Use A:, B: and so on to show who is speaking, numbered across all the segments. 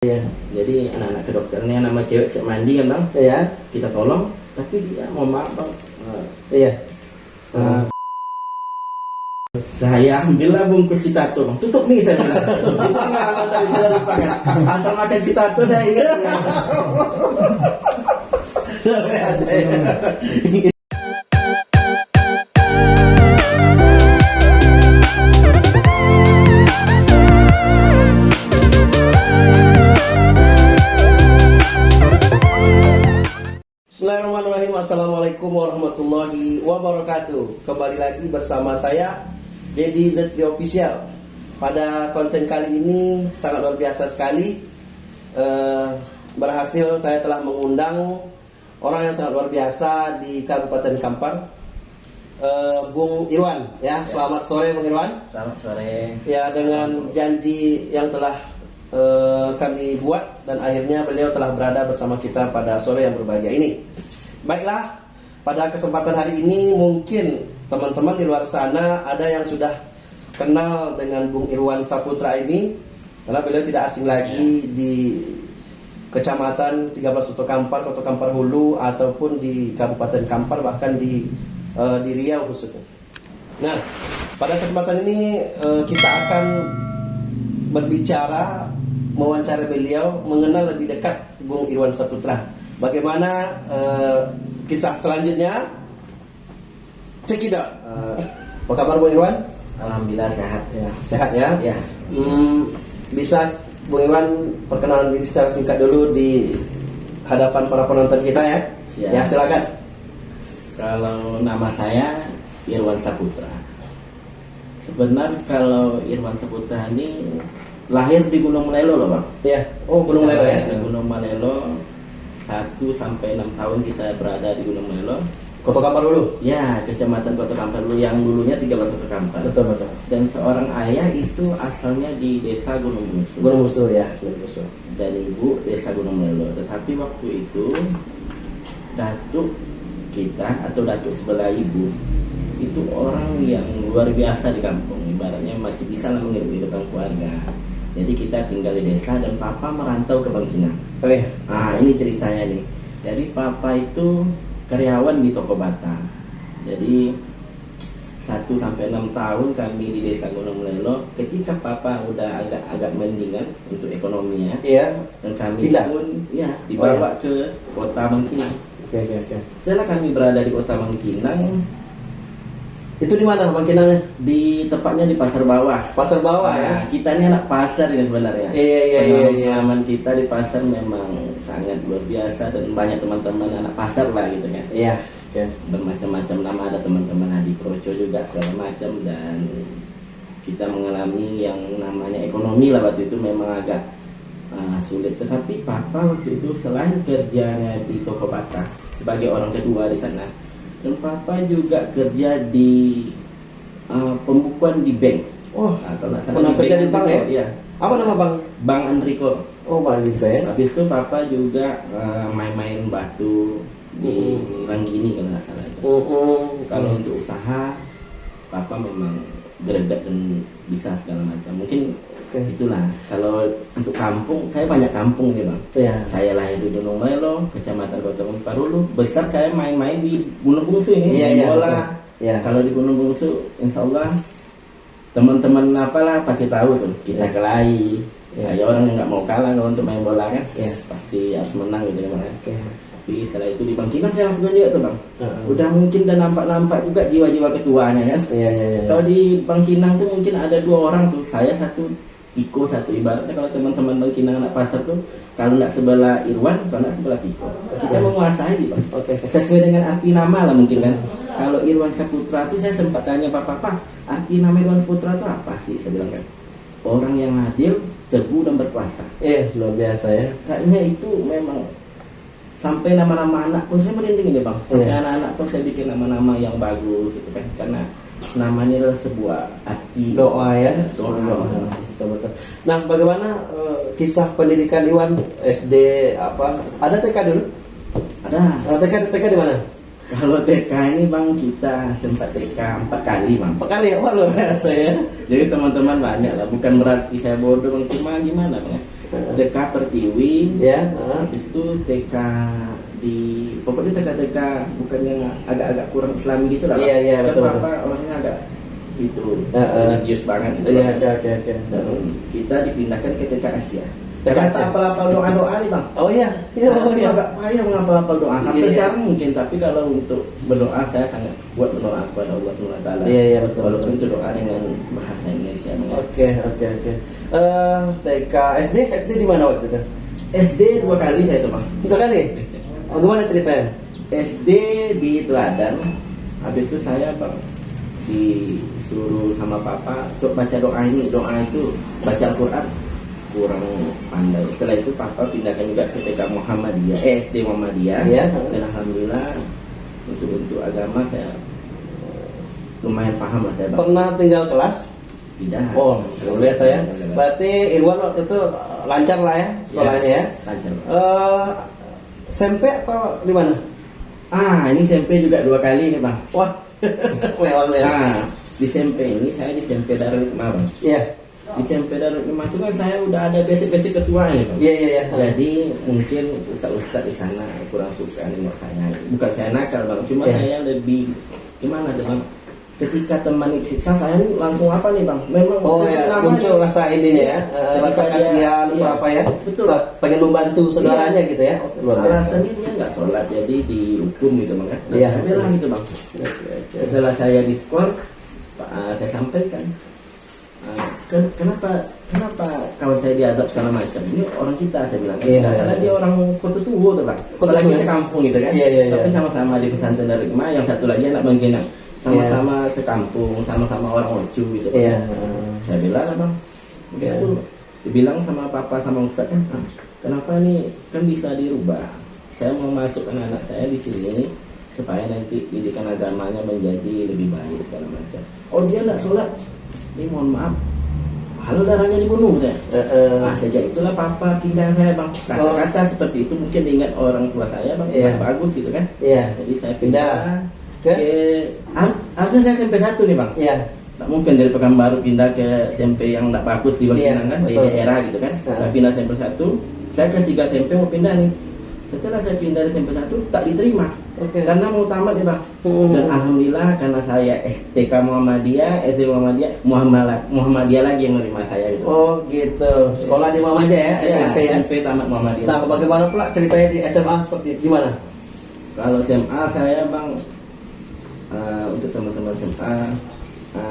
A: Iya.
B: Jadi anak-anak kedokterannya nama cewek siap mandi kan bang,
A: Iya.
B: kita tolong, tapi dia mau maaf bang,
A: Iya.
B: saya ambillah bungkus citato bang, tutup nih saya bilang. Itu pengalaman tadi saya lupakan. Asal makan citato saya ingat.
A: Bismillahirrahmanirrahim. Assalamualaikum warahmatullahi wabarakatuh. Kembali lagi bersama saya Dedi Zetri Official. Pada konten kali ini sangat luar biasa sekali. Berhasil saya telah mengundang orang yang sangat luar biasa di Kabupaten Kampar, Bung Irwan. Ya, selamat sore Bung Irwan.
B: Selamat sore.
A: Ya, dengan janji yang telah kami buat dan akhirnya beliau telah berada bersama kita pada sore yang berbahagia ini. Baiklah, pada kesempatan hari ini mungkin teman-teman di luar sana ada yang sudah kenal dengan Bung Irwan Saputra ini, karena beliau tidak asing lagi di Kecamatan 13 Kota Kampar, Kota Kampar Hulu, ataupun di Kabupaten Kampar, bahkan di Riau khususnya. Nah, pada kesempatan ini kita akan berbicara, mewawancara beliau, mengenal lebih dekat Bung Irwan Saputra. Bagaimana kisah selanjutnya? Check it out. Apa kabar Bung Irwan?
B: Alhamdulillah sehat.
A: Ya, sehat ya.
B: Ya.
A: Bisa Bung Irwan perkenalan diri secara singkat dulu di hadapan para penonton kita ya?
B: Siap.
A: Ya, silakan.
B: Kalau nama saya Irwan Saputra. Sebenarnya kalau Irwan Saputra ini lahir di Gunung Malelo loh bang.
A: Ya. Oh, Gunung Malelo ya.
B: Di Gunung Malelo 1 sampai 6 tahun kita berada di Gunung Malelo.
A: Kota Kampar dulu.
B: Ya, Kecamatan Kota Kampar dulu yang dulunya 13 Kota Kampar.
A: Betul betul.
B: Dan seorang ayah itu asalnya di desa Gunung Bungsu.
A: Gunung Busu ya, Gunung Busu.
B: Dan ibu desa Gunung Malelo. Tetapi waktu itu datuk kita atau datuk sebelah ibu itu orang yang luar biasa di kampung. Ibaratnya masih bisa lah menghidupkan keluarga. Jadi kita tinggal di desa dan papa merantau ke Bangkinang.
A: Oh iya.
B: Nah, ini ceritanya nih. Jadi papa itu karyawan di toko bata. Jadi 1 sampai 6 tahun kami di desa Gunung Malelo. Ketika papa udah agak mendingan untuk ekonominya,
A: Iya.
B: dan kami
A: Pindah?
B: pun ya dibawa ke kota Bangkinang.
A: Oke.
B: Setelah kami berada di kota Bangkinang,
A: Itu di mana Bangkinangnya?
B: di tepatnya di pasar bawah.
A: Pasar bawah ya.
B: Nah, kita ini anak pasar ya sebenarnya.
A: Iya.
B: Pengalaman kita di pasar memang sangat luar biasa dan banyak teman-teman anak pasar lah gitu kan.
A: Iya. Oke.
B: Bermacam-macam nama, ada teman-teman Hadi Kroco juga segala macam, dan kita mengalami yang namanya ekonomi lah waktu itu memang agak sulit. Tetapi papa waktu itu selain kerjanya di toko bata sebagai orang kedua di sana, dan papa juga kerja di pembukuan di bank.
A: Oh,
B: Kalau nggak salah
A: pernah kerja di bank ya?
B: Iya.
A: Apa nama bang?
B: Bank Enrico.
A: Oh, Bang di bank.
B: Habis itu papa juga main-main batu di Ranggini kalau nggak salah itu. Kalau untuk usaha, papa memang greget dan bisa segala macam. Mungkin itulah. Kalau untuk kampung, saya banyak kampung nih bang.
A: Iya.
B: Saya lahir di Gunung Malelo, Kecamatan Kota Kampar dulu. Besar saya main-main di Gunung Bungsu ini.
A: Iya.
B: Bola.
A: Iya.
B: Kalau di Gunung Bungsu, insya Allah teman-teman apalah pasti tahu tuh. Kita
A: Iya.
B: kelahi.
A: Iya.
B: Saya orang yang nggak mau kalah kalau untuk main bola kan.
A: Iya.
B: Pasti harus menang gitu kan.
A: Oke.
B: Tapi setelah itu di Bangkinang saya lakukan juga tuh bang.
A: Heeh.
B: Udah mungkin dan nampak-nampak juga jiwa-jiwa ketuanya kan.
A: Iya.
B: Kalau di Bangkinang tuh mungkin ada 2 orang tuh, saya satu, Piko satu. Ibaratnya kalau teman-teman Bangkinang anak pasar tuh, kalau nggak sebelah Irwan, kalau nggak sebelah Piko. Kita menguasai nih bang.
A: Oke.
B: Sesuai dengan arti nama lah mungkin kan. Kalau Irwan Saputra tuh saya sempat tanya papa, arti nama Irwan Saputra itu apa sih? Saya bilang kan, orang yang adil, teguh dan berkuasa.
A: Iya, luar biasa ya.
B: Kayaknya itu memang sampai nama-nama anak pun saya merinding ini bang. Sampai
A: Iya.
B: anak-anak pun saya bikin nama-nama yang bagus gitu kan, karena namanya adalah sebuah arti
A: Doa ya.
B: Doa.
A: Betul. Nah, bagaimana kisah pendidikan Irwan SD apa? Ada TK dulu?
B: Ada.
A: TK di mana?
B: Kalau TK ini bang, kita sempat TK 4 kali bang.
A: 4 kali ya? Wah, luar biasa ya.
B: Jadi teman-teman banyak lah, bukan berarti saya bodoh bang, cuma gimana bang. TK Pertiwi,
A: Ya.
B: habis itu TK di pokoknya TK-TK bukan yang agak-agak kurang Islami gitu lah.
A: Iya, iya,
B: Kan
A: betul,
B: Papa orangnya agak itu religius banget gitu.
A: Iya,
B: Bang.
A: oke.
B: Dan kita dipindahkan ke TK Asia.
A: TK
B: Karena
A: Asia.
B: tak apal-apal doa-doa nih bang.
A: Oh iya,
B: Saya
A: iya.
B: agak payah menghafal-hafal doa sampai
A: Iya, iya.
B: sekarang mungkin, tapi kalau untuk berdoa saya sangat kuat berdoa kepada Allah SWT.
A: Iya, betul.
B: Walaupun itu doa dengan bahasa Indonesia.
A: Oke. TK SD di mana waktu itu?
B: SD 2 kali saya tuh bang.
A: 2 kali. Oh, gimana ceritanya?
B: SD di Teladan, habis itu saya bang disuruh sama papa baca doa itu baca Al-Quran kurang pandai. Setelah itu papa pindahkan juga ke TK Muhammadiyah, SD Muhammadiyah.
A: Iya.
B: Dan alhamdulillah untuk agama saya lumayan paham lah saya bang.
A: Pernah tinggal kelas?
B: Tidak.
A: Oh, luar biasa ya. Berarti Irwan waktu itu lancar lah ya sekolahnya ya.
B: Lancar.
A: SMP atau di mana?
B: Ini SMP juga 2 kali nih bang.
A: Wah, lewat.
B: Di SMP ini saya di SMP Darul Hikmah bang.
A: Iya.
B: Di SMP Darul Hikmah itu kan saya udah ada basic ketua nih bang.
A: Iya.
B: Jadi mungkin ustaz di sana kurang suka nengok saya. Bukan saya nakal bang, cuma
A: Iya.
B: saya lebih gimana tuh bang? Ketika teman siksa saya ini langsung apa nih bang? Memang
A: Muncul rasa ininya ya, rasa kasihan atau
B: iya,
A: apa ya?
B: betul.
A: Pengen membantu saudaranya gitu ya. Luar biasa.
B: Alasannya dia nggak sholat jadi dihukum gitu bang kan?
A: Iya.
B: Saya bilang gitu bang. Setelah saya diskor, saya sampaikan. Kenapa kawan saya diadab segala macam? Ini orang kita, saya bilang.
A: Iya.
B: Karena dia orang kota tua tuh bang. Apalagi sekampung gitu kan.
A: Iya.
B: Tapi sama-sama di pesantren Darul Hikmah, yang satu lagi anak Bangkinang. Sama-sama sekampung, sama-sama orang Ocu gitu.
A: Iya.
B: Saya bilang lah bang.
A: Iya.
B: Itu dibilang sama papa sama ustaz kan, kenapa nih kan bisa dirubah? Saya mau masukkan anak saya di sini supaya nanti didikan agamanya menjadi lebih baik segala macam. Oh dia nggak sholat, ini mohon maaf, halo darahnya dibunuh deh. Sejak itulah papa pindah saya bang. Kata-kata seperti itu mungkin diingat orang tua saya bang, bagus gitu kan.
A: Iya.
B: Jadi saya pindah
A: Ke?
B: Harusnya saya SMP 1 nih bang.
A: Iya.
B: Tak mungkin dari Pekanbaru pindah ke SMP yang tak bagus di Bangkinang kan, di daerah gitu kan. Saya pindah SMP 1, saya kelas 3 SMP mau pindah nih. Setelah saya pindah dari SMP 1 tak diterima. Karena mau tamat ya bang. Dan alhamdulillah karena saya TK Muhammadiyah, SD Muhammadiyah lagi yang menerima saya gitu.
A: Oh gitu. Sekolah di Muhammadiyah ya, SMP ya.
B: SMP tamat Muhammadiyah.
A: Nah, bagaimana pula ceritanya di SMA seperti gimana?
B: Kalau SMA saya bang untuk teman-teman SMA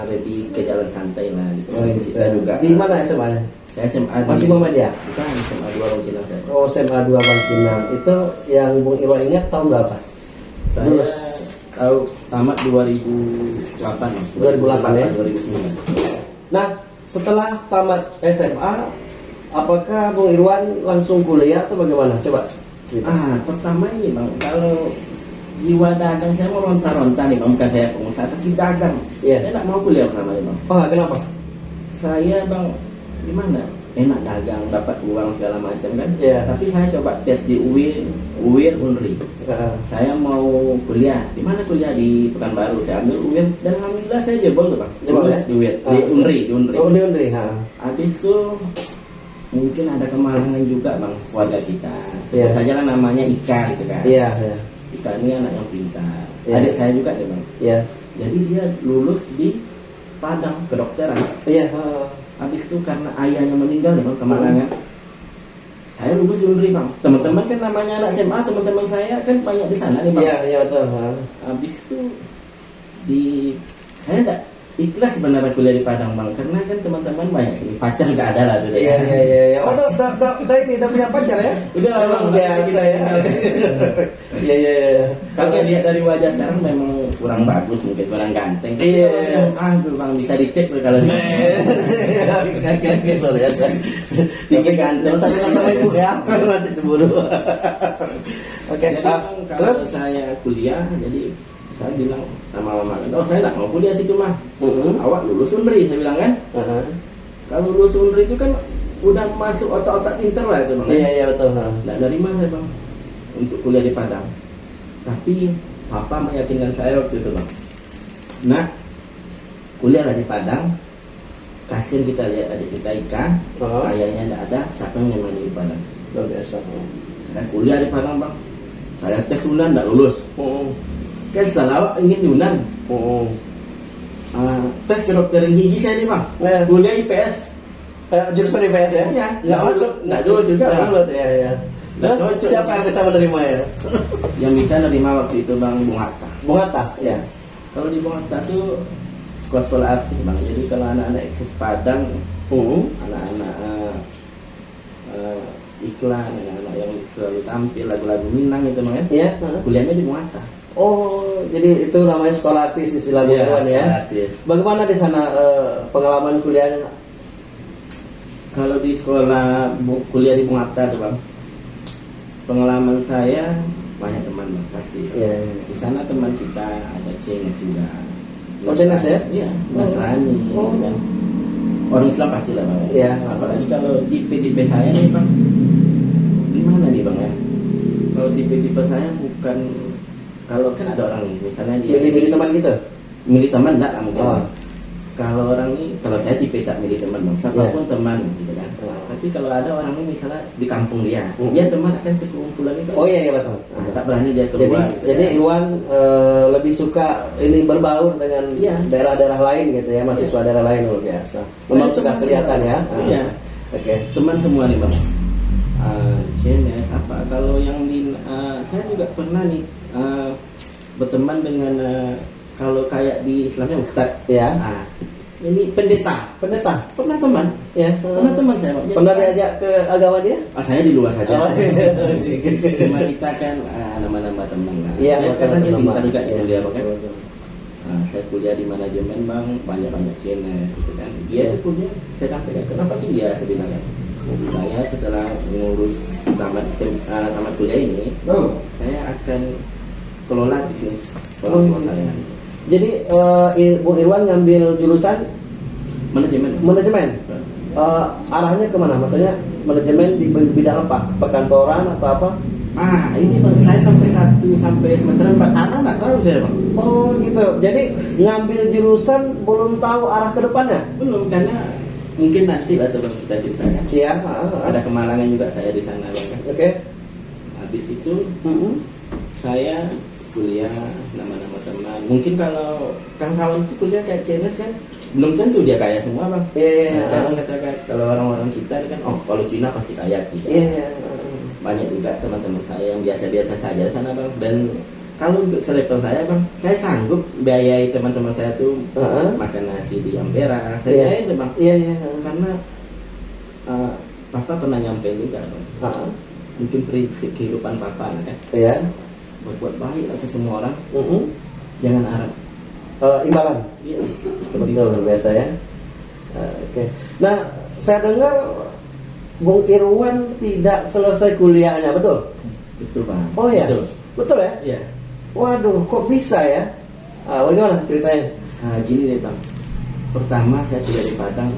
B: lebih ke jalan santai lah gitu. Kita juga.
A: Di mana SMA-nya?
B: Saya SMA
A: Masih Muhammadiyah?
B: Bukan, SMA 2 Bangkinang saya.
A: Oh, SMA 2 Bangkinang. Itu yang Bung Iwan ingat tahun berapa?
B: Saya tahu tamat 2008
A: ya?
B: 2009.
A: Nah, setelah tamat SMA, apakah Bung Irwan langsung kuliah atau bagaimana? Coba cerita.
B: Pertama ini bang, kalau jiwa dagang saya mau ronta-ronta nih bang, bukan saya pengusaha tapi dagang.
A: Iya.
B: Saya tak mau kuliah pertama ini bang.
A: Kenapa?
B: Saya bang, gimana? Enak dagang, dapat uang segala macam kan.
A: Iya.
B: Tapi saya coba tes di UIR Unri. Saya mau kuliah. Di mana kuliah? Di Pekanbaru. Saya ambil UIR dan alhamdulillah saya jebol tuh bang.
A: Jebol ya?
B: Di UIR, di Unri.
A: Oh, di Unri.
B: Habis itu mungkin ada kemalangan juga bang keluarga kita. Sebut
A: Iya.
B: saja lah namanya Ika gitu kan.
A: Iya.
B: Ika ini anak yang pintar.
A: Iya.
B: Adik saya juga deh bang.
A: Iya.
B: Jadi dia lulus di Padang kedokteran.
A: Iya.
B: Habis itu karena ayahnya meninggal ya bang, kemalangan. Saya lulus di Unri bang. Teman-teman kan namanya anak SMA, teman-teman saya kan banyak di sana nih bang.
A: Iya betul.
B: Habis itu saya enggak ikhlas sebenarnya kuliah di Padang bang, karena kan teman-teman banyak sini, pacar nggak ada lah tuh.
A: Iya. Oh, udah punya pacar ya?
B: Udah lah bang,
A: biasa ya. Iya.
B: Kalau lihat dari wajah sekarang memang kurang bagus, mungkin kurang ganteng.
A: Iya.
B: Tuh bang, bisa dicek tuh kalau
A: Kaget loh ya. Tinggi ganteng sama ibu ya. Nanti cemburu. Oke.
B: Jadi bang, kalau saya kuliah, jadi saya bilang sama mama, saya nggak mau kuliah situ mah. Awak lulus Unri, saya bilang kan. Kalau lulus Unri itu kan udah masuk otak-otak pinter lah itu bang.
A: Iya betul.
B: Nggak nerima saya bang untuk kuliah di Padang. Tapi papa meyakinkan saya waktu itu bang. Nah, kuliahlah di Padang. kasihan kita lihat adik kita Ika, ayahnya tidak ada, siapa yang nemani di Padang?
A: Luar biasa.
B: Saya kuliah di Padang bang, saya tes Yunan tidak lulus. Kan setelah ingin Yunan, tes kedokteran gigi saya nih bang, kuliah IPS.
A: Jurusan IPS ya?
B: Iya.
A: Nggak masuk,
B: Nggak lulus juga.
A: Nggak lulus ya. Terus siapa yang bisa menerima ya?
B: Yang bisa menerima waktu itu bang Bung Hatta.
A: Bung Hatta, ya.
B: Kalau di Bung Hatta tuh sekolah-sekolah artis bang. Jadi kalau anak-anak eksis Padang, anak-anak iklan, anak-anak yang selalu tampil lagu-lagu Minang itu bang
A: Iya.
B: kuliahnya di Bung Hatta.
A: Oh, jadi itu namanya sekolah artis istilah Bung Irwan ya?
B: Artis.
A: Bagaimana di sana pengalaman kuliahnya?
B: Kalau di sekolah kuliah di Bung Hatta tuh bang, pengalaman saya banyak teman bang pasti.
A: Iya.
B: Di sana teman kita ada Cengis juga.
A: Oh, Cengis ya?
B: Iya, Nasrani.
A: Oh.
B: Kan. Orang Islam pasti lah bang.
A: Iya.
B: Apalagi kalau tipe-tipe saya nih bang, gimana nih bang ya? Kalau tipe-tipe saya bukan, kalau kan ada orang nih, misalnya dia
A: Milih teman gitu?
B: milih teman enggak mungkin.
A: Oh.
B: Kalau orang ini, kalau saya tipe tak milih teman bang, siapapun teman gitu kan. Tapi kalau ada orang ini misalnya di kampung dia, dia teman akan sekumpulan itu.
A: Oh iya betul.
B: Tak berani dia keluar.
A: Jadi Irwan lebih suka ini berbaur dengan daerah-daerah lain gitu ya, mahasiswa daerah lain luar biasa. Memang sudah kelihatan ya.
B: Iya.
A: Oke.
B: Teman semua nih bang. CNS apa? Kalau yang di, saya juga pernah nih berteman dengan kalau kayak di Islamnya Ustadz.
A: Ya.
B: Ini pendeta. Pernah teman.
A: Ya.
B: Pernah teman saya.
A: Pernah diajak ke agama dia?
B: Saya di luar saja. Cuma kita kan nama-nama teman lah.
A: Iya.
B: Karena dia pintar juga
A: ya.
B: dia kan. Saya kuliah di manajemen bang, banyak CNS gitu kan. Dia itu punya, saya sampaikan kenapa sih dia sebenarnya. Saya setelah mengurus tamat kuliah ini, saya akan kelola bisnis orang tua saya.
A: Jadi Bung Irwan ngambil jurusan manajemen. Arahnya kemana? Maksudnya manajemen di bidang apa? Perkantoran atau apa?
B: Ini bang, saya sampai semester 4 nggak tahu saya bang.
A: Oh gitu. Jadi ngambil jurusan belum tahu arah ke depannya?
B: Belum, karena mungkin nanti lah teman kita ceritakan.
A: Iya.
B: Ada kemalangan juga saya di sana bang.
A: Oke.
B: Habis itu saya kuliah nama-nama teman. Mungkin kalau kawan itu kuliah kayak CNS kan belum tentu dia kaya semua bang. Kan katakan kalau orang-orang kita kan, kalau Cina pasti kaya gitu. Banyak juga teman-teman saya yang biasa-biasa saja di sana bang. Dan kalau untuk selevel saya bang, saya sanggup biayai teman-teman saya tuh makan nasi di Ampera. Saya biayain tuh bang. Karena Papa pernah nyampe juga bang. Mungkin prinsip kehidupan Papa kan. Berbuat baik ke semua orang. Jangan harap
A: imbalan.
B: Iya.
A: Betul biasa ya. Oke. Nah, saya dengar Bung Irwan tidak selesai kuliahnya, betul?
B: Betul bang.
A: Oh ya. Betul ya?
B: Iya.
A: Waduh, kok bisa ya? Bagaimana ceritanya?
B: Gini deh bang. Pertama saya kuliah di Padang,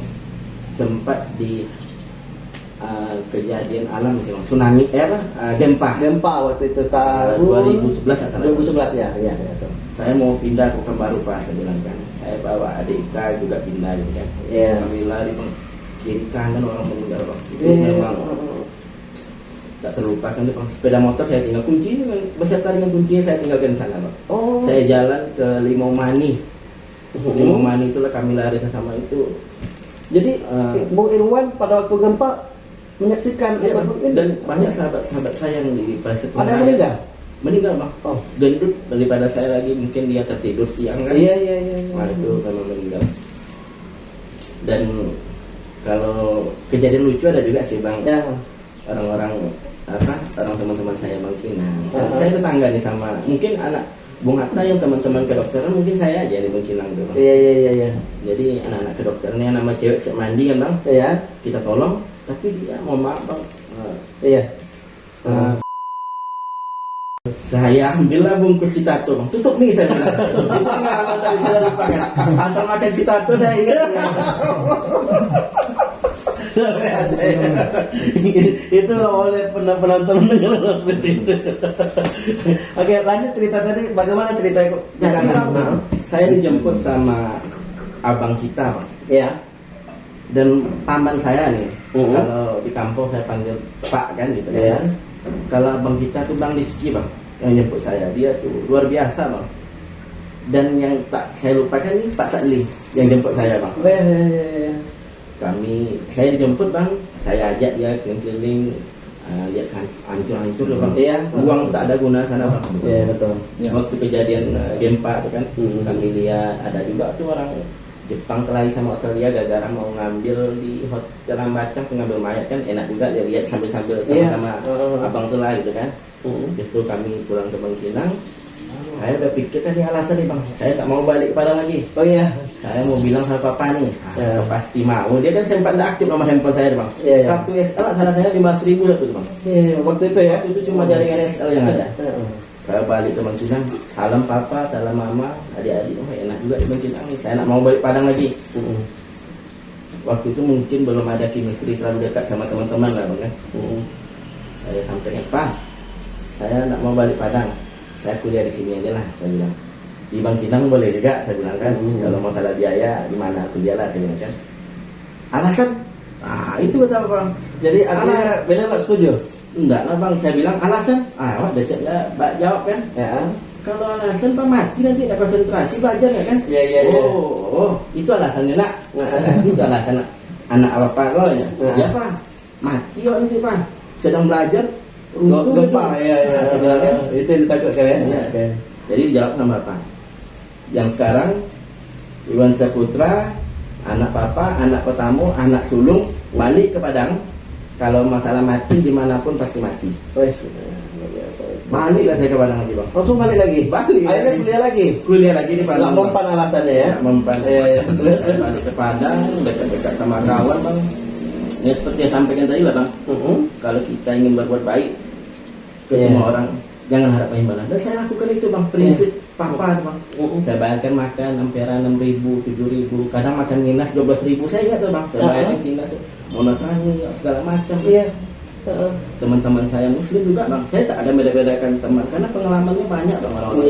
B: sempat di kejadian alam itu bang, tsunami, gempa
A: waktu itu tahun
B: 2011 salah.
A: 2011 ya.
B: Saya mau pindah ke Baru Pak, saya bilang kan. Saya bawa adik Ika juga pindah gitu kan. Kami lari bang, kiri kanan orang meninggal bang. Itu memang tak terlupakan bang. Sepeda motor saya tinggal kunci beserta dengan kuncinya saya tinggalkan di sana bang. Saya jalan ke Limau Mani. Limau Mani itulah kami lari sama itu.
A: Jadi Bung Irwan pada waktu gempa menyaksikan
B: dan banyak sahabat-sahabat saya yang di Pasir.
A: Ada yang meninggal
B: bang. Gendut daripada saya lagi, mungkin dia tertidur siang kan.
A: Iya.
B: Nah itu memang meninggal. Dan kalau kejadian lucu ada juga sih bang. Orang-orang orang teman-teman saya bang Kinang. Saya tetangga nih sama mungkin anak Bung Hatta yang teman-teman kedokteran, mungkin saya aja di Bung Kinang tuh bang.
A: Iya.
B: Jadi anak-anak kedokteran yang nama cewek siap mandi kan bang. Kita tolong, tapi dia mau maaf bang. Saya ambillah bungkus citato bang. Tutup nih saya bilang. Itu pengalaman saya lupakan. Asal makan citato saya ingat.
A: Itu oleh penonton mendengar seperti itu. Oke, lanjut cerita tadi. Bagaimana cerita
B: Saya dijemput sama abang kita bang.
A: Iya.
B: Dan paman saya nih, kalau di kampung saya panggil Pak kan gitu
A: Iya.
B: kan. Kalau abang kita tuh Bang Rizky bang, yang jemput saya, dia tuh luar biasa bang. Dan yang tak saya lupakan nih Pak Sadli yang jemput saya bang.
A: Iya.
B: Saya dijemput bang, saya ajak dia keliling, lihat kan hancur-hancur ya bang.
A: Iya.
B: Uang tak ada guna sana bang.
A: Iya betul.
B: Waktu kejadian gempa tuh kan, kami lihat ada juga tuh orang Jepang kelahi sama Australia gara-gara mau ngambil di hotel Ambacang tuh ngambil mayat kan, enak juga dia lihat sambil-sambil sama abang tuh lah gitu kan. Terus tuh kami pulang ke Bangkinang, saya udah pikir kan ini alasan nih bang, saya tak mau balik ke Padang lagi.
A: Oh iya.
B: Saya mau bilang sama papa nih, pasti mau. Dia kan sempat nggak aktif nomor handphone saya bang.
A: Iya.
B: Kartu SL salah saya 5.000 satu bang.
A: Iya waktu itu ya.
B: Waktu itu cuma jaringan SL yang ada. Saya balik ke Bangkinang, salam papa, salam mama, adik-adik, oh enak juga di Bangkinang nih, saya nak mau balik Padang lagi. Waktu itu mungkin belum ada chemistry terlalu dekat sama teman-teman lah bang kan. Saya sampaikan, Pak, saya nak mau balik Padang, saya kuliah di sini aja lah, saya bilang. Di Bangkinang boleh juga, saya bilang kan. Kalau masalah biaya, di mana kuliah lah, saya bilang kan. Alasan? Itu kata bang.
A: Jadi artinya beliau nggak setuju?
B: Enggak lah bang, saya bilang alasan. Awak dah siap jawab kan.
A: Ya.
B: Kalau alasan Pak mati nanti tak konsentrasi belajar ya kan?
A: Iya.
B: Oh, itu alasannya nak. Itu alasan nak. Anak apa lo ya? Ya Pak, mati kok nanti Pak. Sedang belajar.
A: Gempa ya. Itu yang ditakutkan ya.
B: Iya. Jadi dijawab sama Bapak. Yang sekarang Iwan Saputra, anak papa, anak petamu, anak sulung balik ke Padang. Kalau masalah mati dimanapun pasti mati.
A: Oh, luar biasa.
B: Balik lah saya ke Padang lagi bang.
A: Langsung balik lagi.
B: Balik.
A: Akhirnya kuliah lagi.
B: Kuliah lagi di Padang.
A: Nggak mempan alasannya ya.
B: Nggak mempan.
A: Iya.
B: Saya balik ke Padang, dekat-dekat sama kawan bang. Ya seperti yang sampaikan tadi lah bang. Kalau kita ingin berbuat baik ke semua orang, jangan harap imbalan. Dan saya lakukan itu bang, prinsip papa bang. Saya bayarkan makan ampera 6.000, 7.000, kadang makan minus 12.000. Saya ingat tuh bang, saya bayarkan Cina tuh, monasani segala macam.
A: Iya.
B: Teman-teman saya muslim juga bang, saya tak ada beda-bedakan teman karena pengalamannya banyak bang orang-orang.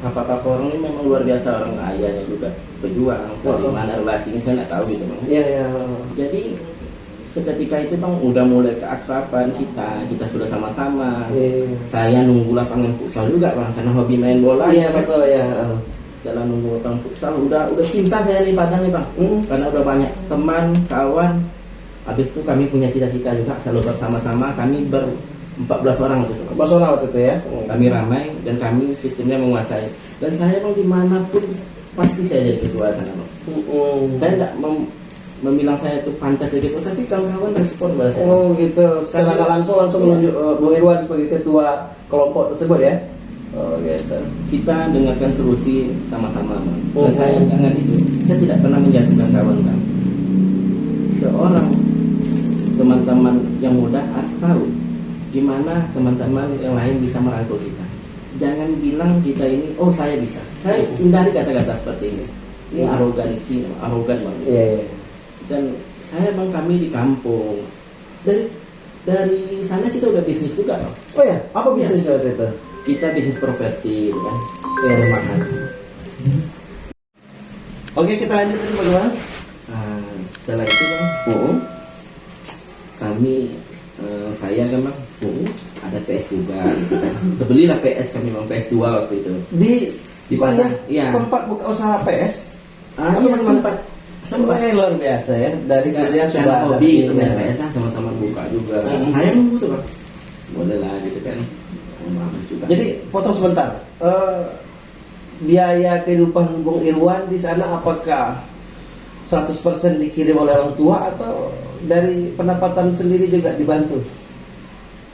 B: Papa-papa orang ini memang luar biasa, orang ayahnya juga pejuang. Dari mana relasinya saya nggak tahu gitu bang.
A: Iya.
B: Jadi seketika itu bang udah mulai keakraban kita sudah sama-sama. Saya nunggu lapangan futsal juga bang karena hobi main bola.
A: Iya betul ya.
B: Jalan nunggu lapangan futsal udah cinta saya di Padang nih bang. Karena udah banyak teman kawan. Habis itu kami punya cita-cita juga selalu bersama-sama. Kami 14 orang waktu itu.
A: 14 orang waktu itu ya.
B: Kami ramai dan kami sistemnya menguasai. Dan saya bang dimanapun pasti saya jadi ketua sana bang. Saya tidak membilang saya itu pantas jadi ketua, tapi kawan-kawan respon pada saya.
A: Oh gitu. Secara nggak langsung menunjuk Bung Irwan sebagai ketua kelompok tersebut ya. Oh gitu.
B: Kita dengarkan solusi sama-sama bang. Dan saya jangan itu. Saya tidak pernah menjatuhkan kawan bang. Seorang teman-teman yang muda harus tahu gimana teman-teman yang lain bisa merangkul kita. Jangan bilang kita ini, oh saya bisa. Saya hindari kata-kata seperti ini. Ini arogansi, arogan bang.
A: Iya.
B: Dan saya bang kami di kampung. Dari sana kita udah bisnis juga bang.
A: Oh ya, apa bisnis waktu itu?
B: Kita bisnis properti kan. Rumahan.
A: Oke, kita lanjut ke bagaimana?
B: Setelah itu bang, kami saya kan bang, ada PS juga. Gitu kan. Sebelilah PS kami bang, PS2 waktu itu.
A: Di
B: Padang,
A: iya. Sempat buka usaha PS.
B: Iya sempat.
A: Luar biasa ya. Dari kuliah sudah ada
B: hobi gitu main PS kan, teman-teman buka juga. Saya nunggu tuh bang, boleh lah gitu kan. Juga.
A: Jadi potong sebentar. Biaya kehidupan Bung Irwan di sana apakah 100% dikirim oleh orang tua atau dari pendapatan sendiri juga dibantu?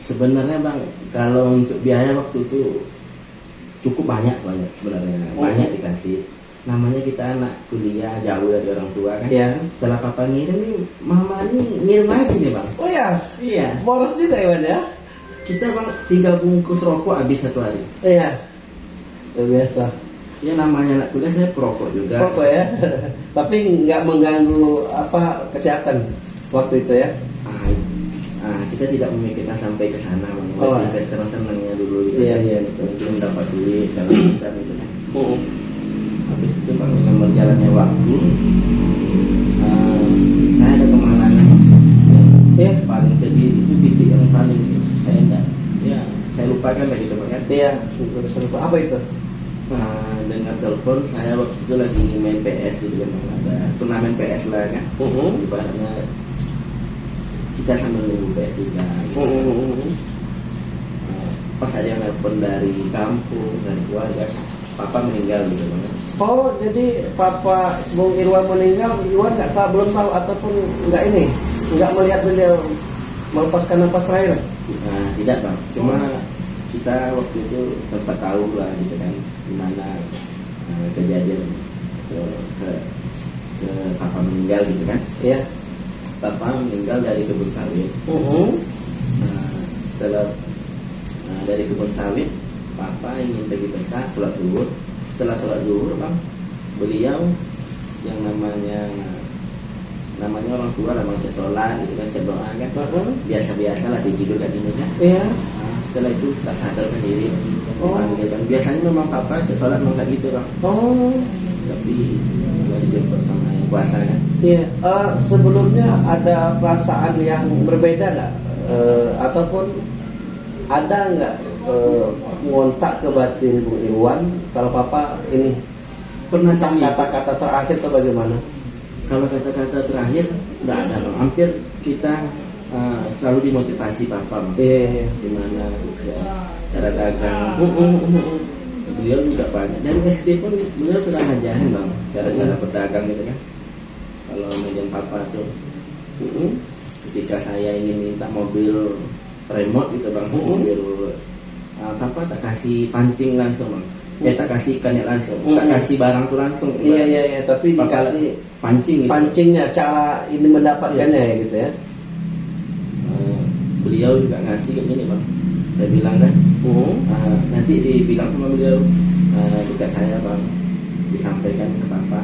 B: Sebenarnya bang, kalau untuk biaya waktu itu cukup banyak sebenarnya, banyak dikasih. Namanya kita anak kuliah jauh dari orang tua kan.
A: Ya.
B: Setelah papa ngirim nih, mama nih ngirim lagi nih bang.
A: Oh ya,
B: iya.
A: Boros juga Iwan ya.
B: Kita bang 3 bungkus rokok habis 1 hari.
A: Iya. Luar biasa.
B: Ya namanya anak kuliah saya perokok juga.
A: Perokok ya. Tapi nggak mengganggu kesehatan waktu itu ya.
B: Kita tidak memikirkan sampai ke sana bang. Lebih ke senang-senangnya dulu gitu.
A: Iya.
B: Mungkin dapat duit dalam macam itu kan. Habis itu bang dengan berjalannya waktu
A: Iya.
B: Paling sedih itu titik yang paling saya enggak, ya saya lupakan lagi teman kan.
A: Iya, bisa lupa. Apa itu?
B: Nah, dengar telepon saya waktu itu lagi main PS gitu kan, ada turnamen PS lah kan. Ibaratnya kita sambil nunggu PS juga. Gitu. Pas ada yang nelpon dari kampung, dari keluarga, papa meninggal gitu kan.
A: Oh, jadi Papa Bung Irwan meninggal, Irwan nggak tahu, belum tahu ataupun nggak ini, nggak melihat beliau melepaskan napas terakhir.
B: Nah, tidak bang, cuma kita waktu itu sempat tahu lah gitu kan, gimana kejadian ke papa meninggal gitu kan.
A: Iya.
B: Papa meninggal dari kebun sawit. Setelah dari kebun sawit, papa ingin pergi pesta sholat zuhur. Setelah sholat zuhur bang, beliau yang namanya orang tua lah bang, saya sholat gitu kan, saya doa kan, biasa-biasa lah tidur kan ini kan.
A: Iya.
B: Setelah itu tak sadarkan diri, dipanggil kan. Biasanya memang papa saya sholat memang kayak gitu bang. Tapi nggak dijemput sama yang kuasa kan.
A: Iya. Sebelumnya ada perasaan yang berbeda nggak? Ataupun ada nggak ngontak ke batin Bung Irwan kalau Papa ini
B: Pernah
A: kata-kata terakhir atau bagaimana?
B: Kalau kata-kata terakhir nggak ada bang. Hampir kita selalu dimotivasi papa bang.
A: Iya.
B: Gimana sukses, cara dagang. Beliau juga banyak. Dan SD pun beliau sudah ngajarin bang, cara-cara berdagang gitu kan. Kalau mejen papa tuh, ketika saya ingin minta mobil remote gitu bang, mobil papa tak kasih pancing langsung bang. Tak kasih ikannya langsung, tak kasih barang tuh langsung.
A: Iya, tapi
B: Papa
A: dikasih
B: pancing gitu.
A: pancingnya, cara ini mendapatkannya ya gitu ya.
B: Beliau juga ngasih kayak gini bang, saya bilang kan, nanti dibilang sama beliau dekat saya bang, disampaikan ke papa,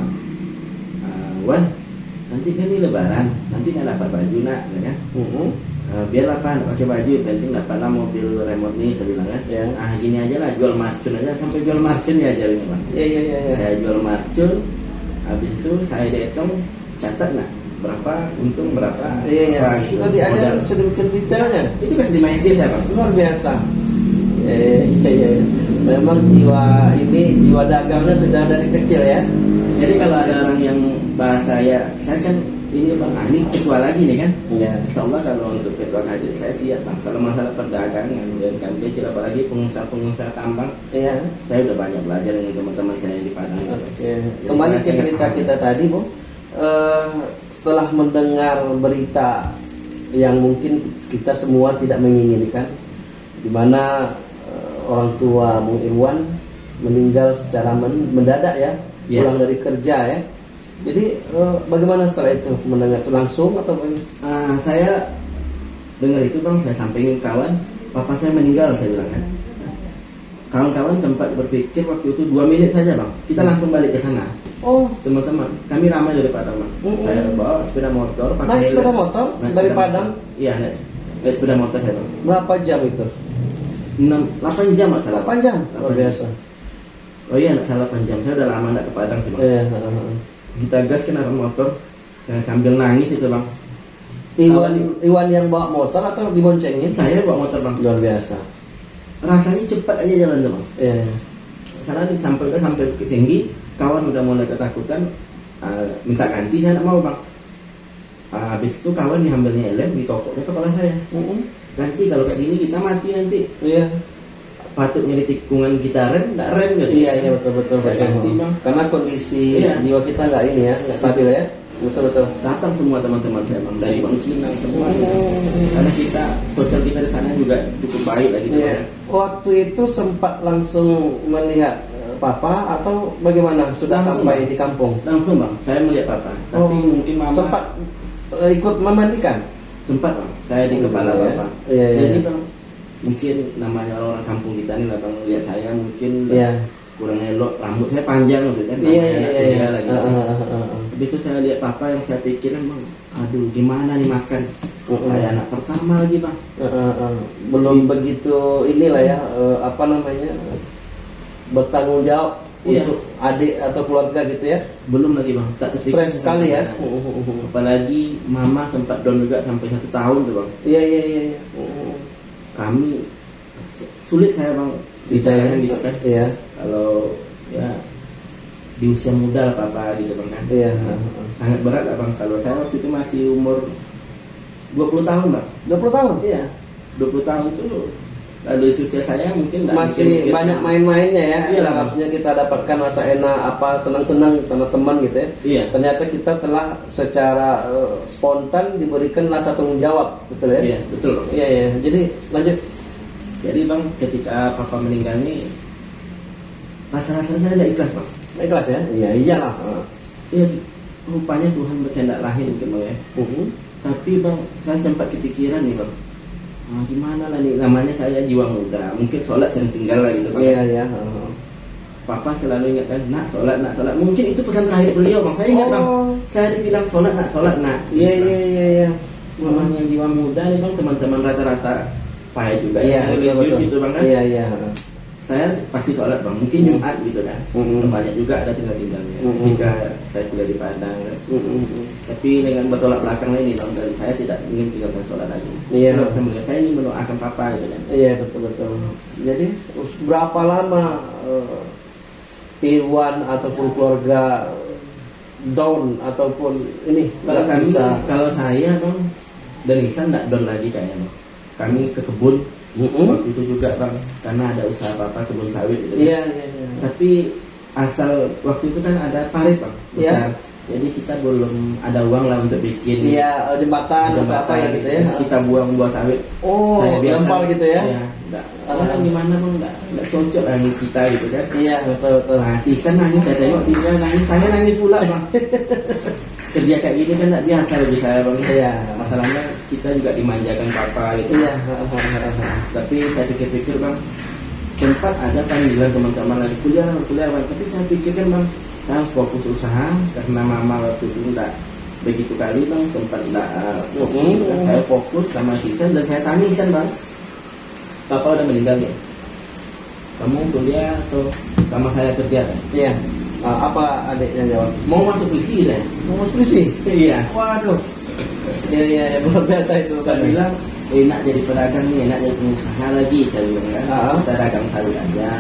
B: Wan, nanti kan ini lebaran, nanti nggak dapat baju nak, ya kan? Biarlah pak, nggak pakai baju, penting dapatlah mobil remote nih, saya bilang kan. Gini aja lah, jual marcun aja, sampai jual marcun ya aja ini bang.
A: Iya.
B: Saya jual marcun, habis itu saya hitung, catat nak berapa untung berapa.
A: Iya. Sudah diajar sedemikian detailnya.
B: Itu kan di SD saya bang.
A: Luar biasa. Iya. Memang jiwa dagangnya sudah dari kecil ya.
B: Jadi kalau ada orang yang bahasa saya kan ini bang, ini ketua lagi nih kan.
A: Iya.
B: Insya Allah kalau untuk ketua kadir saya siap bang. Kalau masalah perdagangan dan kami kecil, apalagi pengusaha tambang,
A: Iya.
B: saya udah banyak belajar dengan teman-teman saya di Padang.
A: Kembali ke cerita kita tadi, Bu. Setelah mendengar berita yang mungkin kita semua tidak menginginkan, di mana orang tua Bung Irwan meninggal secara mendadak ya, pulang dari kerja ya. Jadi bagaimana setelah itu, mendengar itu langsung atau bagaimana?
B: Saya dengar itu bang, saya sampaikan kawan, papa saya meninggal, saya bilang kan. Kawan-kawan sempat berpikir waktu itu 2 menit saja bang, kita langsung balik ke sana.
A: Oh,
B: Teman-teman, kami ramai dari Padang bang. Saya bawa sepeda motor,
A: naik sepeda motor dari Padang?
B: Iya, naik sepeda motor saya bang.
A: Berapa jam itu?
B: 8 jam nggak salah.
A: 8 jam? Luar biasa.
B: Oh iya, nggak salah 8 jam. Saya udah lama nggak ke Padang sih bang. Kita gas kendaraan motor, saya sambil nangis itu bang.
A: Iwan yang bawa motor atau diboncengin?
B: Saya bawa motor bang.
A: Luar biasa.
B: Rasanya cepat aja jalan tuh bang.
A: Iya.
B: Karena sampai ke tinggi, kawan udah mulai ketakutan, minta ganti, saya nggak mau bang. Habis itu kawan diambilnya helm, ditokoknya kepala saya. Ganti, kalau kayak gini kita mati nanti.
A: Iya.
B: Patutnya di tikungan kita rem, nggak rem gitu.
A: Iya betul.
B: Ganti bang.
A: Karena kondisi jiwa kita nggak ini ya, nggak stabil ya. Betul.
B: Datang semua teman-teman saya bang, dari Bangkinang semua. Karena kita sosial kita di sana juga cukup baik lah gitu ya.
A: Waktu itu sempat langsung melihat papa atau bagaimana? Sudah
B: Langsung,
A: sampai
B: bang.
A: di kampung?
B: Langsung bang, saya melihat papa. Tapi mungkin mama
A: sempat ikut memandikan?
B: Sempat bang, saya di kepala bapak.
A: Iya.
B: Jadi bang, mungkin namanya orang kampung kita nih lah bang, lihat saya mungkin kurang elok, rambut saya panjang gitu kan.
A: Iya.
B: Lagi. Habis itu saya lihat papa, yang saya pikirin bang, aduh gimana nih makan. Saya anak pertama lagi bang.
A: Belum begitu inilah ya, bertanggung jawab
B: Iya.
A: untuk adik atau keluarga gitu ya.
B: Belum lagi bang, tak terpikir.
A: Stres sekali ya.
B: Apalagi mama sempat down juga sampai 1 tahun tuh bang.
A: Iya iya iya.
B: Kami sulit saya bang ceritanya gitu kan.
A: Iya.
B: Kalau ya di usia muda lah papa gitu bang kan.
A: Iya.
B: Sangat berat lah bang. Kalau saya waktu itu masih umur 20 tahun bang.
A: 20 tahun.
B: Iya, 20 tahun tuh. Lalu usia saya mungkin nggak
A: Masih
B: mikir-mikir.
A: banyak main-mainnya ya.
B: Iya.
A: Maksudnya kita dapatkan rasa enak, apa senang-senang sama teman gitu ya.
B: Iya.
A: Ternyata kita telah secara spontan diberikan rasa tanggung jawab, betul ya?
B: Iya, betul bang.
A: Iya iya. Jadi lanjut.
B: Jadi bang, ketika papa meninggal nih, rasa-rasa saya tidak ikhlas bang.
A: Ikhlas ya? Iya iyalah.
B: Iya, rupanya Tuhan berkehendak lain mungkin bang ya. Tapi bang, saya sempat kepikiran nih bang. Gimana lah nih, namanya saya jiwa muda, mungkin sholat sering tinggal lah gitu bang.
A: Iya iya.
B: Papa selalu ingatkan, nak sholat. Mungkin itu pesan terakhir beliau bang. Saya ingat bang, saya dibilang sholat nak.
A: Iya iya iya iya.
B: Namanya jiwa muda nih bang, teman-teman rata-rata payah juga
A: Iya
B: ya,
A: betul betul.
B: gitu bang kan.
A: Iya iya.
B: Saya pasti sholat bang, mungkin Jumat gitu kan. Banyak juga ada tinggalnya. Ketika saya kuliah di Padang kan. Tapi dengan bertolak belakang ini bang, dari saya tidak ingin tinggalkan sholat lagi.
A: Iya.
B: Saya ingin mendoakan papa gitu kan.
A: Iya betul betul. Jadi berapa lama Iwan ataupun keluarga down ataupun ini
B: Kalau
A: nggak
B: kami,
A: bisa?
B: kalau saya bang, dan Ihsan nggak down lagi kayaknya bang. Kami ke kebun. Waktu itu juga bang, karena ada usaha papa kebun sawit gitu kan.
A: Iya iya iya.
B: Tapi asal waktu itu kan ada parit bang,
A: Iya.
B: besar. Jadi kita belum ada uang lah untuk bikin
A: Iya jembatan atau apa ya gitu ya.
B: Kita buang buah sawit.
A: Oh lempar gitu ya.
B: Iya. Gimana bang, nggak cocok lah nih kita gitu kan.
A: Iya betul betul.
B: Nah, si Ihsan nangis, saya tengok dia nangis, saya nangis pula bang. Kerja kayak gini kan nggak biasa bagi saya bang.
A: Iya.
B: Masalahnya kita juga dimanjakan papa gitu.
A: Iya.
B: Tapi saya pikir-pikir bang, tempat ada panggilan teman-teman lagi kuliah bang. Tapi saya pikirkan bang, saya harus fokus usaha karena mama waktu itu enggak begitu kali bang, sempat enggak fokus. Saya fokus sama Ihsan dan saya tanya Ihsan bang, papa udah meninggal ya? Kamu kuliah atau sama saya kerja kan?
A: Iya. Apa adiknya jawab?
B: Mau masuk polisi kan?
A: Mau skripsi?
B: Iya.
A: Waduh. Iya iya luar biasa itu.
B: Saya bilang enak jadi pedagang nih, enak jadi pengusaha lagi, saya bilang kan. Kita dagang sawit aja.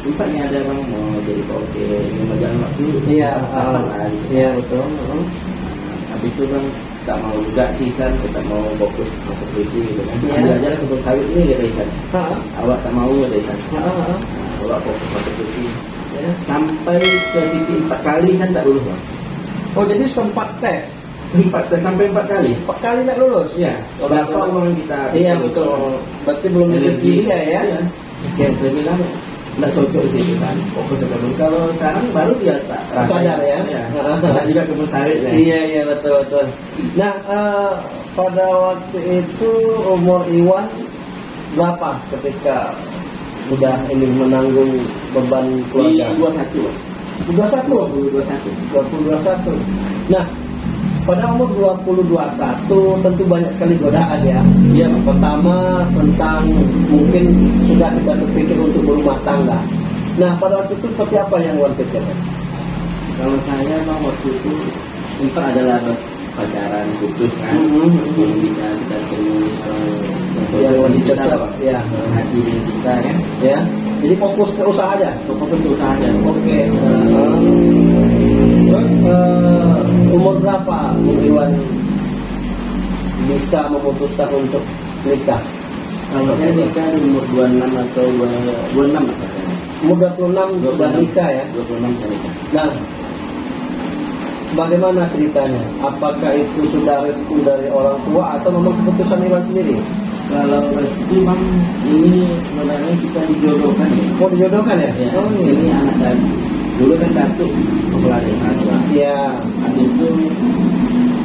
B: Tempatnya ada bang, mau jadi oke, mau jalan waktu.
A: Iya.
B: Kapan?
A: Iya betul.
B: Habis itu bang, tak mau juga sih kan, kita mau fokus masuk polisi gitu kan.
A: Iya.
B: Ambil aja lah kebun sawit ini gitu Ihsan. Awak tak mau gitu Ihsan. Awak fokus masuk polisi. Ya, sampai ke titik 4 kali kan tak lulus bang.
A: Oh jadi sempat tes?
B: Sampai 4 kali.
A: 4 kali tak lulus?
B: Iya. Berapa uang yang kita?
A: Iya betul. Berarti belum rezeki dia ya?
B: Iya. Oke, saya bilang nggak cocok sih kan. Fokus ke kebun. Kalau sekarang baru dia tak
A: sadar ya?
B: Ada juga kebun sawit ya.
A: Iya iya betul betul. Nah pada waktu itu umur Iwan berapa ketika udah ini menanggung beban keluarga?
B: 21.
A: 21. 21. Nah, pada umur 20-21 tentu banyak sekali godaan ya. Yang pertama tentang mungkin sudah kita berpikir untuk berumah tangga. Nah, pada waktu itu seperti apa yang Wan pikirkan?
B: Kalau saya bang waktu itu sempat adalah pacaran putus kan, yang bisa kita temui
A: yang lebih cocok, ya,
B: hati dengan kita kan,
A: ya. Jadi fokus ke usaha aja.
B: fokus ke usaha aja.
A: Oke. Terus umur berapa Iwan bisa memutuskan untuk nikah?
B: Kalau saya nikah di umur 26 atau 26 katanya.
A: Umur 26 sudah nikah ya.
B: 26 saya nikah.
A: Nah, bagaimana ceritanya? Apakah itu sudah restu dari orang tua atau memang keputusan Iwan sendiri?
B: Kalau restu bang, ini sebenarnya kita dijodohkan ya.
A: Mau dijodohkan ya?
B: Ya,
A: Oh,
B: ini anak dari dulu kan kartu kepala desa tua.
A: Iya.
B: Habis itu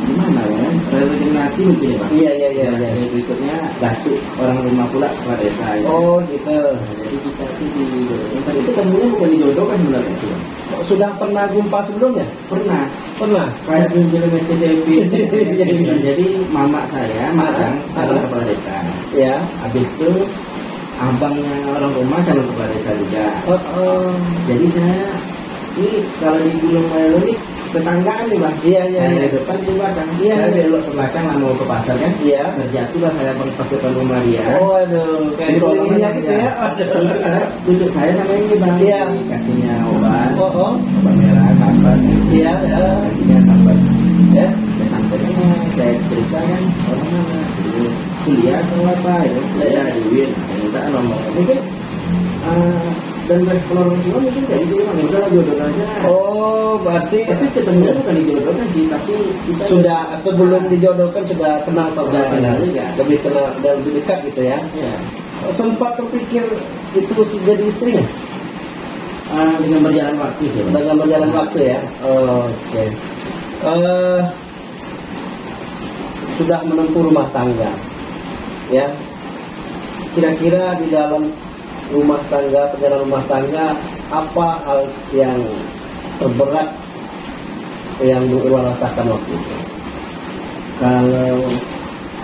B: gimana ya? Regenerasi mungkin ya bang.
A: Iya iya iya.
B: Dan yang berikutnya datuk orang rumah pula kepala desa. Ya.
A: Oh gitu.
B: Nah, jadi kita itu dijodohkan. Tapi ketemunya bukan dijodohkan sebenarnya sih bang.
A: Sudah pernah jumpa sebelumnya?
B: Pernah.
A: Pernah.
B: Kayak di film SCTV. Jadi mama saya, madang, adalah kepala desa.
A: Ya.
B: Habis itu abangnya orang rumah calon kepala desa juga.
A: Oh.
B: Jadi saya Ini kalau di Gunung Maelo ini tetanggaan nih bang.
A: Iya, iya,
B: Nah,
A: iya.
B: dari depan ke belakang.
A: Iya,
B: Saya
A: iya.
B: belok ke belakang lah mau ke pasar kan.
A: Iya.
B: Terjatuhlah saya pakai depan rumah dia.
A: Oh aduh, kayak di filmnya gitu ya.
B: Tutup saya sama ini bang.
A: Iya.
B: Kasihnya obat.
A: Oh, oh.
B: Obat merah, kapan.
A: Iya, ya.
B: Kasihnya kapan.
A: Ya.
B: Sampainya saya cerita kan orang mana dulu kuliah atau apa ya. Saya di UIN. Minta nomor. Mungkin dan kalau orang tua mungkin kayak gitu bang. Udah jodoh aja.
A: Oh, berarti
B: Tapi sebenarnya bukan dijodohkan sih, tapi kita
A: sudah sebelum dijodohkan sudah kenal
B: Sudah
A: sama
B: kenal juga.
A: lebih kenal dan lebih dekat gitu ya.
B: ya,
A: Sempat terpikir itu jadi istrinya
B: dengan berjalan waktu sih bang.
A: dengan berjalan waktu ya. Oke. Sudah menempuh rumah tangga, ya. Kira-kira di dalam rumah tangga, perjalanan rumah tangga, apa hal yang terberat yang Bu Irwan rasakan waktu itu?
B: Kalau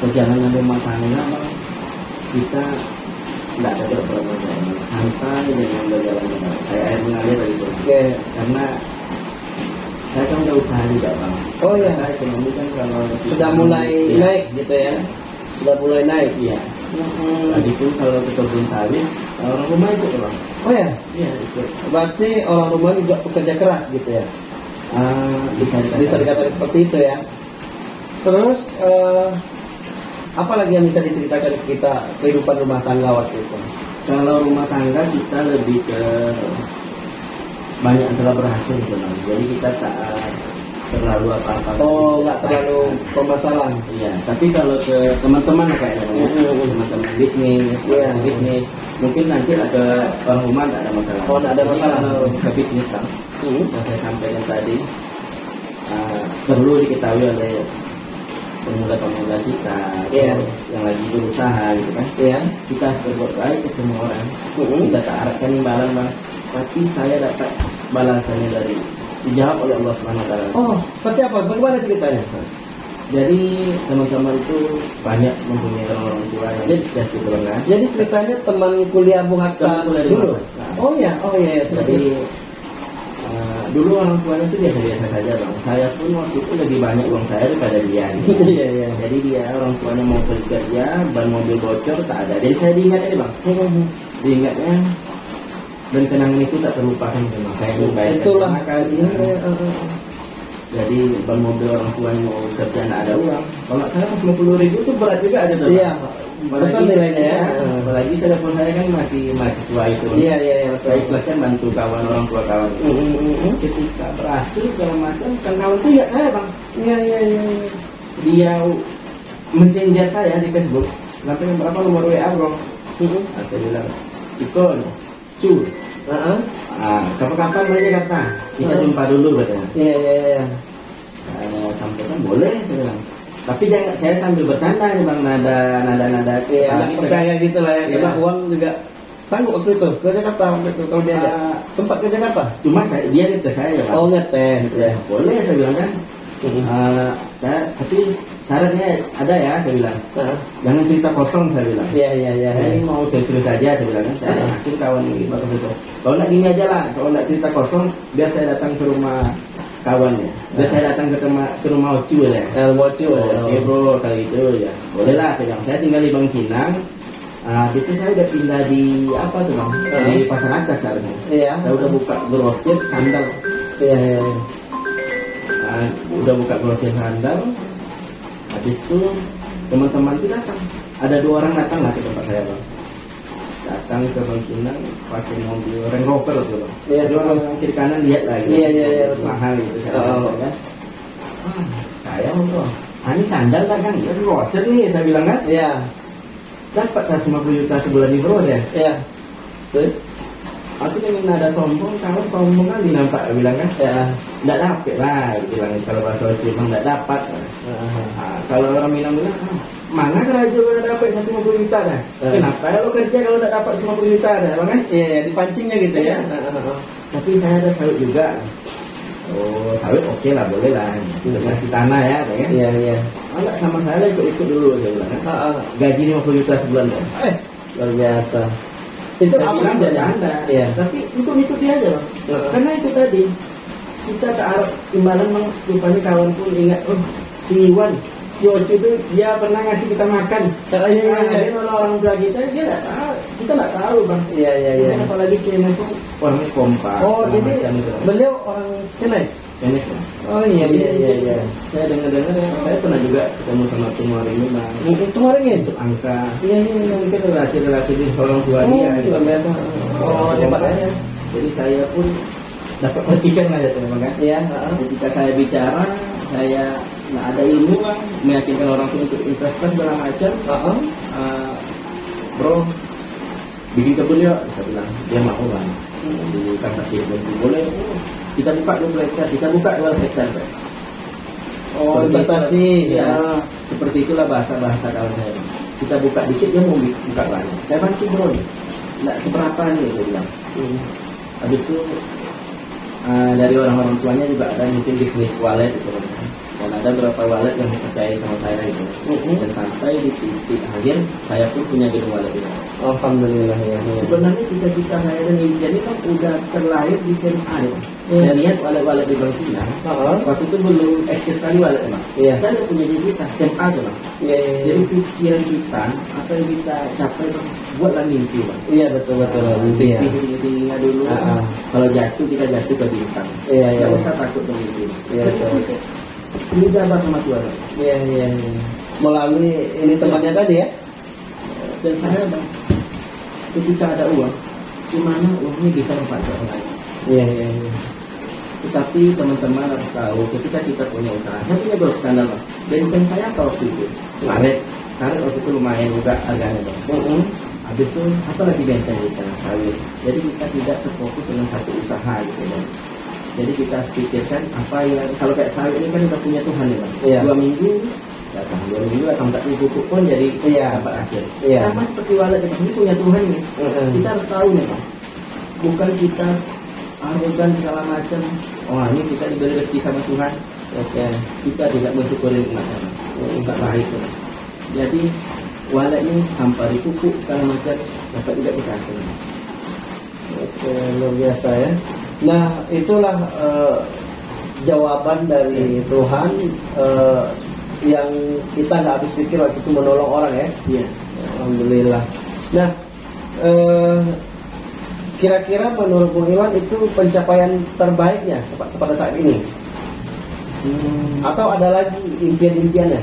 B: perjalanan rumah tangga bang, kita tidak ada berapa santai dengan berjalan kayak air mengalir gitu.
A: Oke.
B: Karena saya kan udah usaha juga bang.
A: Oh ya,
B: Saya ekonomi kan kalau
A: sudah mulai
B: Iya.
A: naik gitu ya. Sudah mulai naik.
B: Iya. Tadi pun kalau kita belum sawit, orang rumah itu bang.
A: Oh ya,
B: Iya itu.
A: berarti orang rumah juga pekerja keras gitu ya. Bisa dikatakan seperti itu ya. Terus apa lagi yang bisa diceritakan ke kita kehidupan rumah tangga waktu itu?
B: Kalau rumah tangga kita lebih ke banyak yang telah berhasil sebenarnya. Jadi kita tak terlalu apa-apa.
A: Oh, nggak terlalu permasalahan.
B: Iya, tapi kalau ke teman-teman kayaknya ya, teman-teman bisnis,
A: Iya.
B: bisnis, mungkin nanti ada orang rumah tidak ada masalah.
A: Oh, nggak ada
B: Jadi
A: masalah.
B: Kalau ke bisnis kan, yang saya sampaikan tadi perlu diketahui oleh pemula-pemula kita,
A: Iya.
B: yang lagi berusaha gitu kan.
A: Iya.
B: Kita harus berbuat baik ke semua orang. Kita tak harapkan imbalan bang, tapi saya dapat balasannya dari dijawab oleh Allah Subhanahu Wa Taala.
A: Oh, seperti apa? Bagaimana ceritanya?
B: Jadi teman-teman itu banyak mempunyai orang tua yang
A: Jadi-
B: sukses gitu kan.
A: Jadi ceritanya teman kuliah Bung Hatta
B: Teman kuliah di
A: dulu.
B: Bung Hatta.
A: Oh ya, oh ya.
B: Jadi dulu orang tuanya itu biasa-biasa saja bang. Saya pun waktu itu lebih banyak uang saya daripada dia. Gitu.
A: Iya, iya.
B: Jadi dia orang tuanya mau pergi kerja, ban mobil bocor tak ada. Jadi saya diingatnya bang, diingatnya dan kenangan itu tak terlupakan memang. Saya lupakan.
A: Itulah
B: kali jadi ban mobil orang tuanya mau kerja nggak ada uang. Kalau nggak salah 50.000 itu berat juga ada tuh.
A: Iya, besar nilainya ya.
B: Apalagi saya pun saya kan masih mahasiswa itu.
A: Iya, iya, iya.
B: Saya ikhlaskan bantu kawan orang tua kawan. Ketika berhasil segala macam, kan kawan itu ingat saya bang.
A: Iya, iya, iya.
B: Dia messenger saya di Facebook. Sampai berapa nomor WA bro? Nah, saya bilang, Ikon, Su. Kapan-kapan aja kata. Kita jumpa dulu katanya.
A: Iya, iya, iya.
B: Sampaikan boleh saya bilang. Tapi jangan saya sambil bercanda nih bang, nada
A: Iya,
B: apalagi
A: percaya gitu lah ya.
B: Iya.
A: Karena uang juga sanggup waktu itu ke Jakarta waktu itu kalau dia ada. Sempat ke Jakarta.
B: Cuma dia ngetes saya bang.
A: Oh, ngetes ya.
B: Boleh saya bilang kan. Saya tapi syaratnya ada ya saya bilang. Jangan cerita kosong saya bilang.
A: Iya, iya, iya.
B: Saya ini mau serius saja saya bilang kan. Saya yakin kawan ini bagus itu. Kalau nggak gini aja lah. Kalau nggak cerita kosong, biar saya datang ke rumah kawannya. Biar saya datang ke rumah Ocu ya.
A: Mocu.
B: Oke bro, kali itu ya. Boleh lah saya bilang. Saya tinggal di Bangkinang. Itu saya udah pindah di apa tuh bang? Di pasar atas seharusnya.
A: Iya.
B: Saya udah buka grosir sandal.
A: Iya, iya, iya.
B: Udah buka grosir sandal. Habis itu teman-teman itu datang. Ada 2 orang datang lah ke tempat saya bang. Datang ke Bangkinang pakai mobil Range Rover tuh bang.
A: Iya.
B: Jadi orang kiri kanan lihat lagi.
A: Iya, iya, iya.
B: Mahal gitu saya kan. Saya bro. Ini sandal lah kan? Itu grosir nih saya bilang kan.
A: Iya.
B: Dapat 150 juta sebulan nih bro ya.
A: Iya. Tuh.
B: Aku dengan nada sombong, kamu sombong kali nampak bilang kan.
A: Ya.
B: Nggak dapat lah bilang kalau bahasa Oci bilang nggak dapat. Kalau orang Minang bilang mana kerja udah dapat 150 juta dah. Kenapa lo kerja kalau nggak dapat 50 juta dah bang kan?
A: Iya, iya, dipancingnya gitu ya.
B: Tapi saya ada sawit juga. Oh sawit oke lah boleh lah. Kasih tanah ya kan?
A: Iya, iya.
B: Enggak sama saya ikut dulu saya bilang kan. Gaji 50 juta sebulan ya.
A: Luar biasa. Itu
B: saya
A: apa
B: bilang
A: namanya?
B: bercanda,
A: Iya.
B: tapi ikuti aja bang.
A: Heeh.
B: Karena itu tadi kita ke arah imbalan bang, rupanya kawan pun ingat, oh si Iwan, si Ocu itu dia pernah ngasih kita makan.
A: Iya, iya,
B: Nah,
A: iya.
B: dia nolong orang tua kita, dia nggak tahu, kita nggak tahu bang.
A: Iya, iya, iya.
B: Dan apalagi Cina itu orangnya kompak.
A: Oh,
B: segala
A: jadi
B: macam itu.
A: beliau orang Chinese.
B: Enak ya.
A: Oh iya, iya, iya, iya.
B: Saya dengar-dengar ya, saya pernah juga ketemu sama Tumor ini bang.
A: Itu kemarin ya?
B: Untuk angka, iya mungkin relasi-relasi di orang tua dia.
A: Oh, luar biasa. Oh, hebat ya.
B: Jadi saya pun dapat percikan aja tuh bang kan.
A: Iya,
B: Ketika saya bicara, saya nggak ada ilmu bang, meyakinkan orang tua untuk investasi segala macam. Bro, bikin kebun yuk, saya bilang dia mau bang. Di kantor kebun boleh. Kita buka 20 hektar, kita buka 12 hektar. Pak.
A: Oh, investasi.
B: Ya,
A: Ya.
B: seperti itulah bahasa kawan saya. Kita buka dikit, dia mau buka banyak. Saya bantu bro, nggak seberapa nih, saya bilang. Habis itu dari orang-orang tuanya juga ada mungkin bisnis wallet gitu kan. Dan ada beberapa wallet yang percaya sama saya gitu. Dan sampai di titik akhir saya pun punya gedung wallet itu.
A: Alhamdulillah ya.
B: Sebenarnya cita-cita saya dan impian ini kan udah terlahir di SMA ya. Saya lihat wallet-wallet di Bank Cina. Waktu itu belum eksis sekali wallet emang.
A: Iya.
B: Saya udah punya cita SMA tuh bang.
A: Iya, iya, iya.
B: Jadi pikiran kita apa yang kita capai bang, buatlah mimpi bang.
A: Iya, betul betul mimpi ya.
B: Tinggi-tingginya dulu.
A: Ah.
B: Kalau jatuh kita jatuh ke bintang.
A: Iya, iya.
B: Nggak usah takut ke mimpi.
A: Iya, betul.
B: Ini jabat sama Tuhan.
A: Iya, iya, iya. Melalui ini temannya tadi ya.
B: Dan saya bang, ketika ada uang, gimana uangnya bisa membantu orang lain.
A: Iya, iya, iya.
B: Tetapi teman-teman harus tahu ketika kita punya usaha, saya punya dua skandal bang. Dan saya apa waktu itu? Karet waktu itu lumayan juga harganya bang. Habis itu apa lagi biasa kita sawit. Jadi kita tidak terfokus dengan satu usaha gitu bang. Jadi kita pikirkan apa yang kalau kayak sawit ini kan kita punya Tuhan ya bang.
A: Iya.
B: 2 minggu datang, 2 minggu datang tak pupuk pun jadi dapat hasil.
A: Iya.
B: Sama seperti wallet ini punya Tuhan nih. Kita harus tahu nih bang. Bukan kita arogan segala macam. Oh ini kita diberi rezeki sama Tuhan.
A: Oke.
B: Kita tidak mensyukuri nikmatnya. Enggak baik. Bang. Jadi wallet ini tanpa dipupuk segala macam dapat tidak dikasih.
A: Oke, luar biasa ya. Nah, itulah jawaban dari Tuhan yang kita nggak habis pikir waktu itu menolong orang ya.
B: Iya.
A: Alhamdulillah. Nah, kira-kira menurut Bung Iwan itu pencapaian terbaiknya pada saat ini? Atau ada lagi impian-impiannya?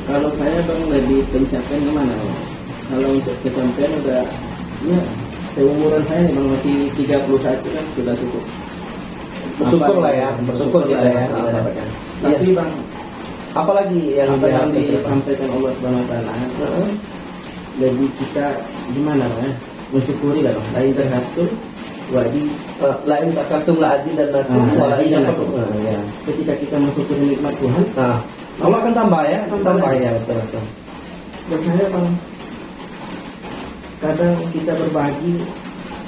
B: Kalau saya bang lebih pencapaian kemana? Bang? Kalau untuk pencapaian udah ya seumuran saya bang masih 31 kan sudah cukup.
A: Bersyukur lah ya, bersyukur kita ya.
B: Tapi bang,
A: apalagi yang
B: apa yang disampaikan Allah Subhanahu Wa Taala, lebih kita gimana bang? Mensyukuri lah bang. Lain terhatur, wajib.
A: Lain sakatum la aziz dan lakum walain lakum.
B: Ketika kita mensyukuri nikmat Tuhan,
A: Allah akan tambah ya, tambah ya betul.
B: Dan saya bang, kadang kita berbagi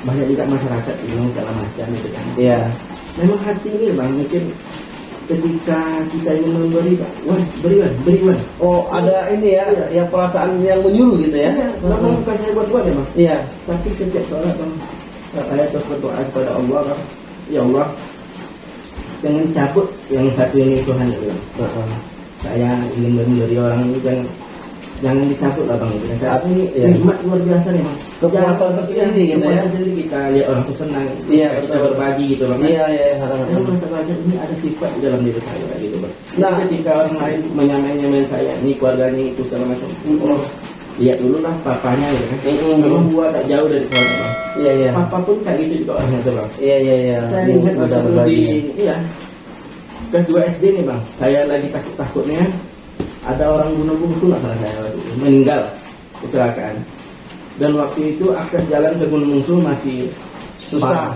B: banyak juga masyarakat bingung segala macam gitu kan.
A: Iya.
B: Memang hati ini bang, mungkin ketika kita ingin memberi, Wan, beri Wan.
A: Oh ada ini ya, yang perasaan yang menyuruh gitu ya?
B: Iya, memang bukan saya buat ya bang.
A: Iya.
B: Tapi setiap sholat bang, saya terus berdoa kepada Allah bang. Ya Allah, jangan cabut yang satu ini Tuhan ya bang. Saya ingin memberi orang ini jangan dicabut lah bang. Tapi nikmat luar biasa nih bang.
A: Kepuasan tersendiri gitu ya.
B: Jadi kita lihat orang tuh senang.
A: Iya,
B: kita berbagi gitu bang.
A: Iya.
B: Saya merasa banyak ini ada sifat di dalam diri saya gitu bang.
A: Nah,
B: ketika orang lain menyamai saya, ini keluarganya itu segala macam. Oh, lihat dulu lah papanya gitu kan. Memang gua tak jauh dari keluarga bang.
A: Iya.
B: Papa pun kayak gitu juga orangnya tuh bang.
A: Iya.
B: Saya ingat
A: udah
B: waktu
A: berbagi.
B: iya. Kelas 2 SD nih bang, saya lagi takut-takutnya ada orang bunuh bungsu nggak salah saya waktu itu, meninggal kecelakaan. Dan waktu itu akses jalan ke Gunung Bungsu masih
A: Susah.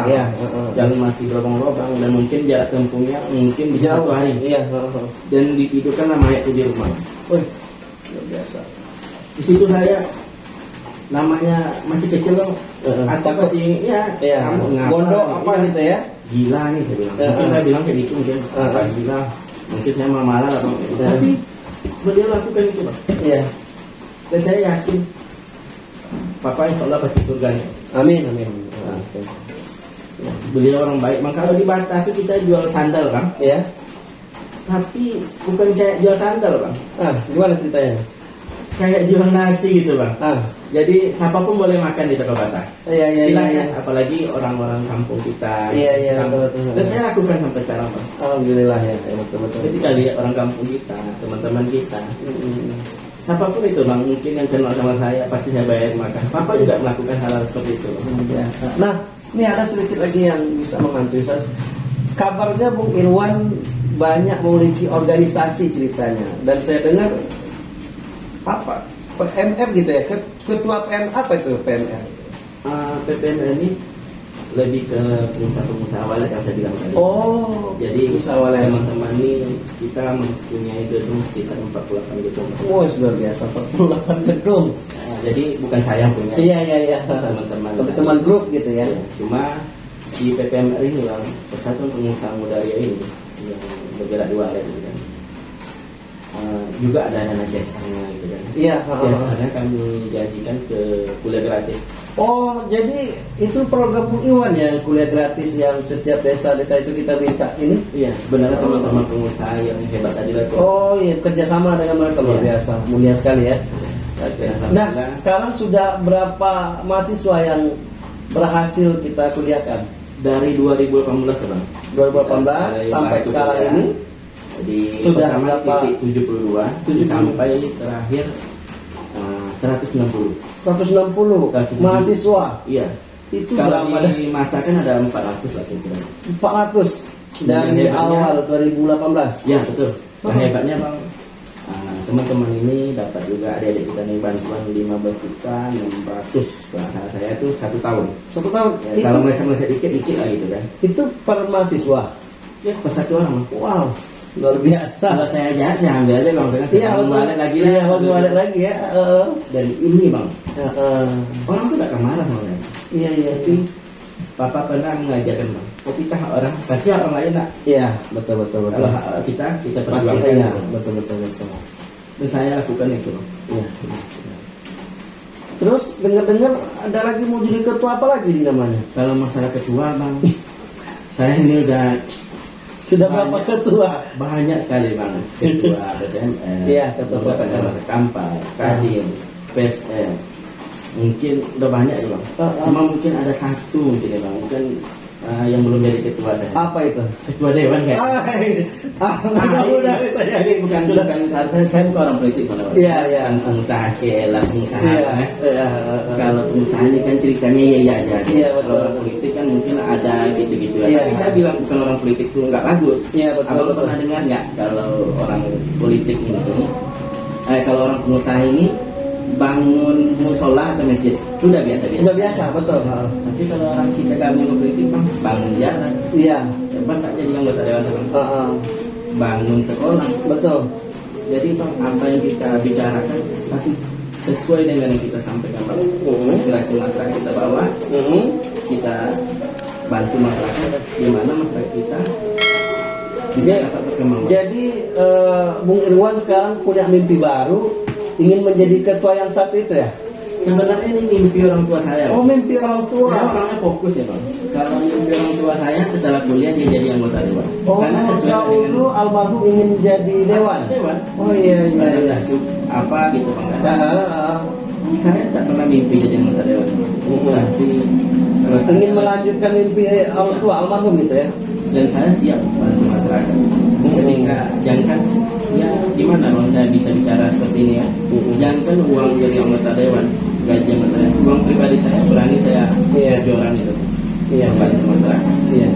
B: ya. Jalan masih berlubang-lubang dan mungkin jarak tempuhnya mungkin bisa 1 hari.
A: Iya.
B: Dan ditidurkan sama mayat itu di rumah.
A: Wih, luar biasa.
B: Di situ saya namanya masih kecil bang, atau masih
A: Iya.
B: kamu ngapa,
A: Bodoh apa
B: iya.
A: gitu ya?
B: Gila nih saya bilang. Mungkin saya bilang kayak gitu mungkin. Gila. Mungkin saya malah lah bang. Tapi beliau lakukan itu bang.
A: Iya.
B: Dan saya yakin Papa insya Allah pasti surga.
A: Amin, amin.
B: Beliau orang baik. Bang, kalau di Batak itu kita jual sandal, Bang.
A: Ya.
B: Tapi bukan kayak jual sandal, Bang.
A: Gimana ceritanya?
B: Kayak jual nasi gitu, Bang. Jadi siapapun boleh makan di toko Batak.
A: Iya.
B: Silakan, apalagi orang-orang kampung kita.
A: Iya,
B: kampung.
A: betul.
B: Dan saya lakukan sampai sekarang, Bang.
A: Alhamdulillah ya, betul.
B: Ketika lihat orang kampung kita, teman-teman kita, siapapun itu, Bang, mungkin yang kenal sama saya pasti saya bayar makan. Papa juga melakukan hal seperti itu.
A: Nah, ini ada sedikit lagi yang bisa mengantusias. Kabarnya Bung Irwan banyak memiliki organisasi ceritanya, dan saya dengar apa PMR gitu ya, ketua PMR apa itu PMR?
B: PPMR ini lebih ke pengusaha-pengusaha walet yang saya bilang tadi.
A: Oh,
B: jadi
A: pengusaha walet.
B: Teman-teman ini kita mempunyai gedung sekitar 48 gedung.
A: Oh, luar biasa, 48 gedung.
B: Jadi bukan saya yang punya.
A: Iya. Teman-teman grup gitu ya.
B: Cuma di PPMR ini, Bang, Persatuan Pengusaha Muda Riau ini yang bergerak di walet gitu kan. Juga ada dana CSR-nya gitu kan.
A: Iya.
B: CSR-nya kami janjikan ke kuliah gratis.
A: Oh, jadi itu program Bung Iwan ya, kuliah gratis yang setiap desa-desa itu kita minta ini?
B: Iya, sebenarnya teman-teman pengusaha yang hebat tadi lah.
A: Oh iya, kerjasama dengan mereka luar biasa, mulia sekali ya. Nah, sekarang sudah berapa mahasiswa yang berhasil kita kuliahkan?
B: Dari 2018, Bang.
A: 2018 sampai sekarang ini?
B: Jadi
A: sudah
B: berapa? Titik 72 sampai terakhir 160.
A: 160 mahasiswa.
B: Iya.
A: Itu
B: kalau
A: berapa?
B: di masa kan ada 400 lah kira-kira.
A: 400 dari awal 2018.
B: Ya betul. Nah, hebatnya, Bang, teman-teman ini dapat juga adik-adik kita nih bantuan 15.600. Bahasa saya itu 1 tahun.
A: 1 tahun.
B: Ya, kalau meleset dikit-dikit lah gitu kan.
A: Itu per mahasiswa.
B: Ya, per 1 orang.
A: Wow. Luar biasa.
B: Kalau saya jahat, saya ambil aja, Bang.
A: Iya,
B: balik lagi lah.
A: Iya, balik lagi ya.
B: Dan ini, Bang, orang tuh gak akan marah sama saya.
A: Iya.
B: Tapi Papa pernah mengajarkan, Bang, ketika orang pasti orang lain nak.
A: Iya, betul.
B: Kalau kita
A: pasti
B: perjuangkan.
A: ya. Betul.
B: Dan saya lakukan itu, Bang.
A: Iya. Terus dengar-dengar ada lagi mau jadi ketua apa lagi di namanya?
B: Kalau masalah ketua, Bang, saya ini
A: sudah berapa ketua?
B: Banyak sekali, Bang. Ketua BTMR,
A: iya, ketua BTMR,
B: Kampar, Kadin, PSM. Mungkin udah banyak ya, Bang. Cuma mungkin ada satu mungkin ya, Bang. Mungkin yang belum jadi ketua saya.
A: Apa itu?
B: Ketua dewan kayak.
A: Udah saya
B: ini bukan saya bukan orang politik soalnya.
A: Iya.
B: Pengusaha celah, pengusaha.
A: Iya.
B: Kalau pengusaha ini kan ceritanya iya aja.
A: Iya, betul.
B: Kalau orang politik kan mungkin ada gitu-gitu.
A: Iya.
B: Tapi saya bilang bukan orang politik itu nggak bagus.
A: Iya, betul.
B: Abang pernah dengar nggak kalau orang politik ini, kalau orang pengusaha ini bangun musola atau masjid itu udah biasa,
A: betul.
B: Tapi kalau orang kita gabung ke politik, Bang, bangun jalan.
A: Iya.
B: Coba tak jadi anggota dewan, Bang. Bangun sekolah.
A: Betul.
B: Jadi, Bang, apa yang kita bicarakan pasti sesuai dengan yang kita sampaikan, Bang. Aspirasi masyarakat kita bawa, kita bantu masyarakat, gimana masyarakat kita bisa dapat berkembang.
A: Jadi Bung Irwan sekarang punya mimpi baru, ingin menjadi ketua yang satu itu ya?
B: Sebenarnya ini mimpi orang tua saya.
A: Oh, mimpi orang tua.
B: Saya orangnya fokus ya, Bang. Kalau mimpi orang tua saya setelah kuliah dia jadi anggota dewan.
A: Oh,
B: karena sesuai
A: dulu almarhum ingin jadi dewan. Oh iya.
B: Apa gitu, Bang. Saya tak pernah mimpi jadi anggota dewan. Tapi
A: ingin melanjutkan mimpi orang tua almarhum gitu ya.
B: Dan saya siap bantu masyarakat. Ketika jangan ya gimana kalau saya bisa bicara seperti ini ya. Jangan uang dari anggota dewan, gaji anggota dewan, uang pribadi saya berani saya jualan itu.
A: Iya,
B: bantu masyarakat.
A: Iya.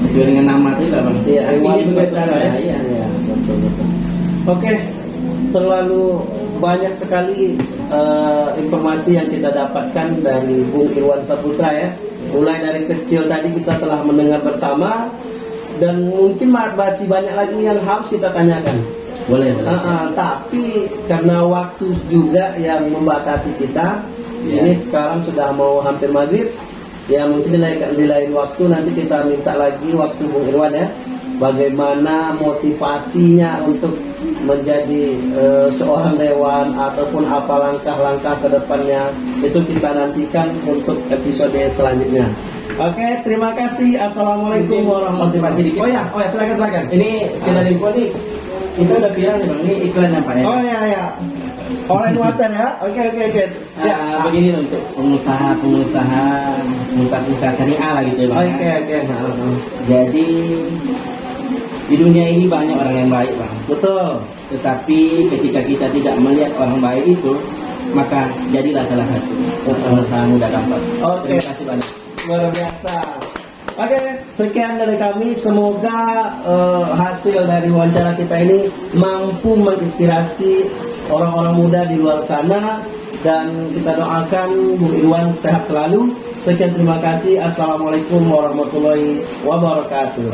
B: Sesuai dengan nama tadi lah, Bang.
A: Iya,
B: ini besar ya.
A: Iya, betul. Oke, terlalu banyak sekali informasi yang kita dapatkan dari Bung Irwan Saputra ya. Mulai dari kecil tadi kita telah mendengar bersama, dan mungkin masih banyak lagi yang harus kita tanyakan.
B: Boleh.
A: Tapi karena waktu juga yang membatasi kita, ini sekarang sudah mau hampir maghrib. Ya mungkin di lain waktu nanti kita minta lagi waktu Bung Irwan ya. bagaimana motivasinya untuk menjadi seorang dewan ataupun apa langkah-langkah ke depannya, itu kita nantikan untuk episode selanjutnya. Oke, terima kasih. Assalamualaikum warahmatullahi wabarakatuh. Oh ya, silakan.
B: Ini sekedar info nih, kita udah bilang nih bang, ini iklannya Pak ya.
A: Oh ya. Online water ya. Oke. Ya.
B: Begini loh, untuk pengusaha syariah lah gitu ya bang.
A: Oke.
B: Jadi di dunia ini banyak orang yang baik bang.
A: Betul.
B: Tetapi ketika kita tidak melihat orang baik itu, maka jadilah salah satu pengusaha muda Kampar.
A: Oke.
B: Terima kasih banyak.
A: Luar biasa. Oke, sekian dari kami. Semoga hasil dari wawancara kita ini mampu menginspirasi orang-orang muda di luar sana, dan kita doakan Bung Irwan sehat selalu. Sekian, terima kasih. Assalamualaikum warahmatullahi wabarakatuh.